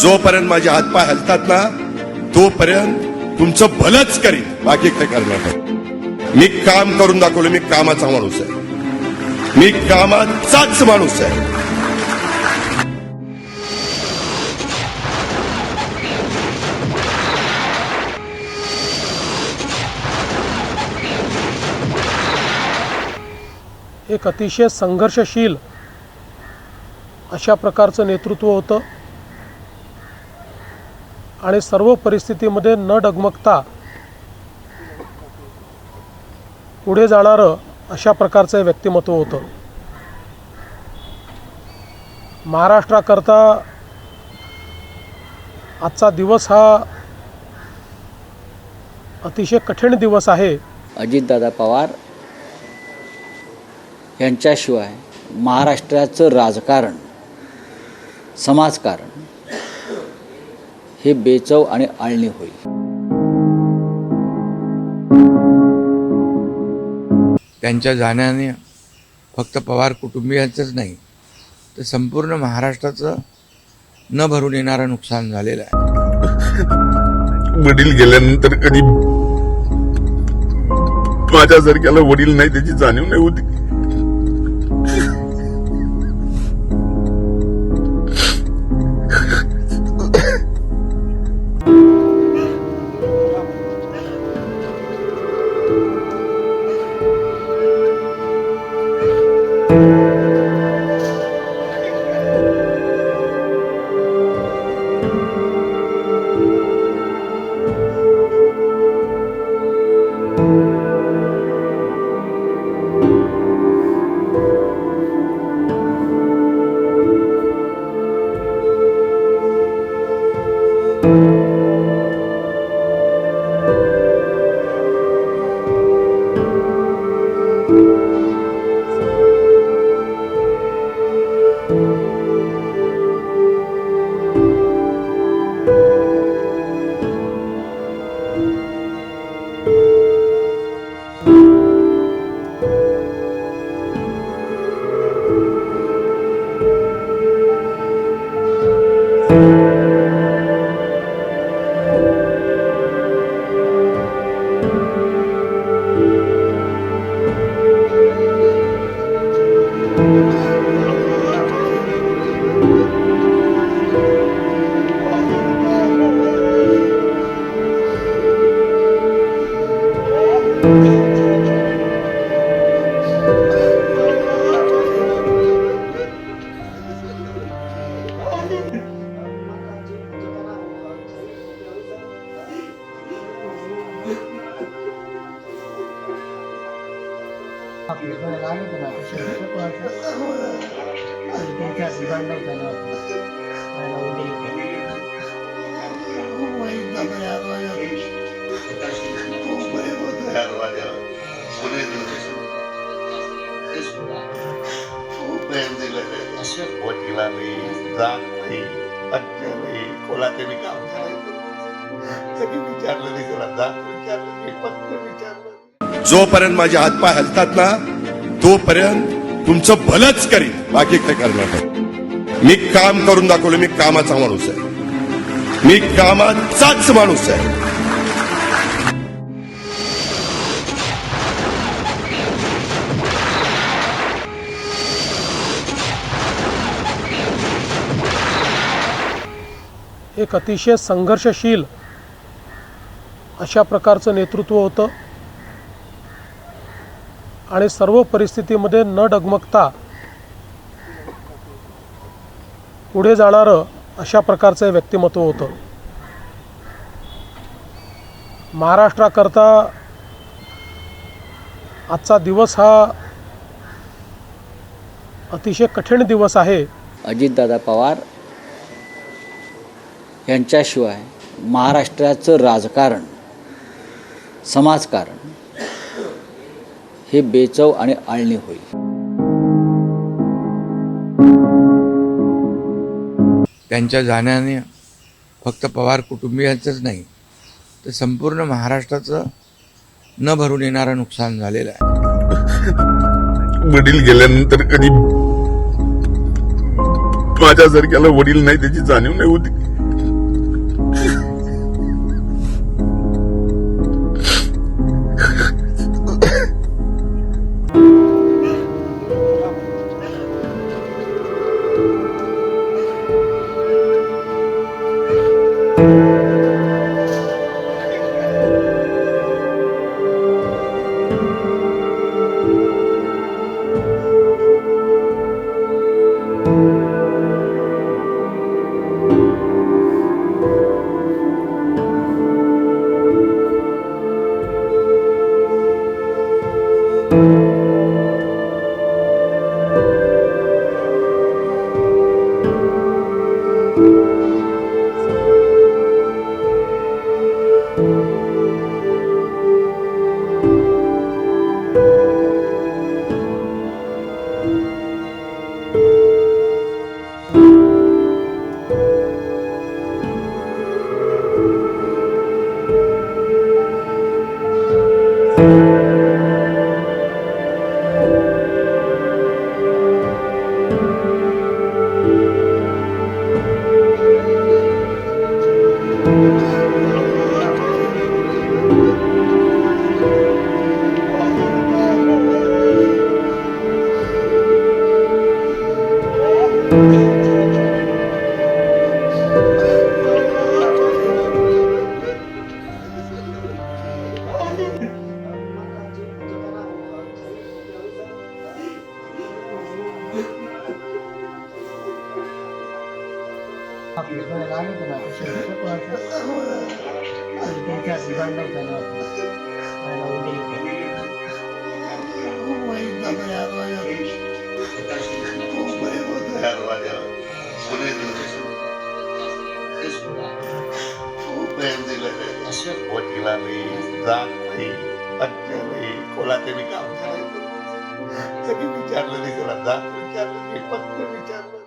जोपर्यंत माझे हातपाय हलतात ना तोपर्यंत तुमचं भलंच करीन, बाकी काय करणार नाही. मी काम करून दाखवलं. मी कामाचा माणूस आहे. मी कामाचाच माणूस आहे. एक अतिशय संघर्षशील अशा प्रकारचं नेतृत्व होतं आणि सर्व परिस्थितीमध्ये न डगमगता पुढे जाणारं अशा प्रकारचं व्यक्तिमत्व होतं. महाराष्ट्राकरता आजचा दिवस हा अतिशय कठीण दिवस आहे. अजितदादा पवार यांच्याशिवाय महाराष्ट्राचं राजकारण, समाजकारण हे बेचव आणि आळणी होईल. त्यांच्या जाण्याने फक्त पवार कुटुंबियांचंच नाही तर संपूर्ण महाराष्ट्राचं न भरून येणारं नुकसान झालेलं आहे. वडील गेल्यानंतर कधी माझ्यासारख्याला वडील नाही त्याची जाणीव नाही होती. वकिलाने जात नाही, अच्छा नाही, कोणाचे मी काम करायचं सगळी विचारलं नाही. त्याला जात विचारलं नाही, पत्र विचारलं. जोपर्यंत माझे हातपाय हलतात ना तोपर्यंत तुमचं भलंच करीन, बाकी काय करणार नाही. मी काम करून दाखवलं. मी कामाचा माणूस आहे. मी कामाचाच माणूस आहे. एक अतिशय संघर्षशील अशा प्रकारचं नेतृत्व होतं आणि सर्व परिस्थितीमध्ये न डगमगता पुढे जाणारं अशा प्रकारचं व्यक्तिमत्व होतं. महाराष्ट्राकरता आजचा दिवस हा अतिशय कठीण दिवस आहे. अजितदादा पवार यांच्याशिवाय महाराष्ट्राचं राजकारण, समाजकारण हे बेचव आणि आळणी होईल. त्यांच्या जाण्याने फक्त पवार कुटुंबियांचंच नाही तर संपूर्ण महाराष्ट्राचं न भरून येणारं नुकसान झालेलं आहे. वडील गेल्यानंतर कधी माझ्यासारख्याला वडील नाही त्याची जाणीव नाही होती. प्रेम दिलं रे. वकिलाने जात नाही, अच्छा नाही, कोणाचे मी काम करायचं. सगळी विचारलं नाही तुला, जात विचारलं, मी फक्त विचारलं.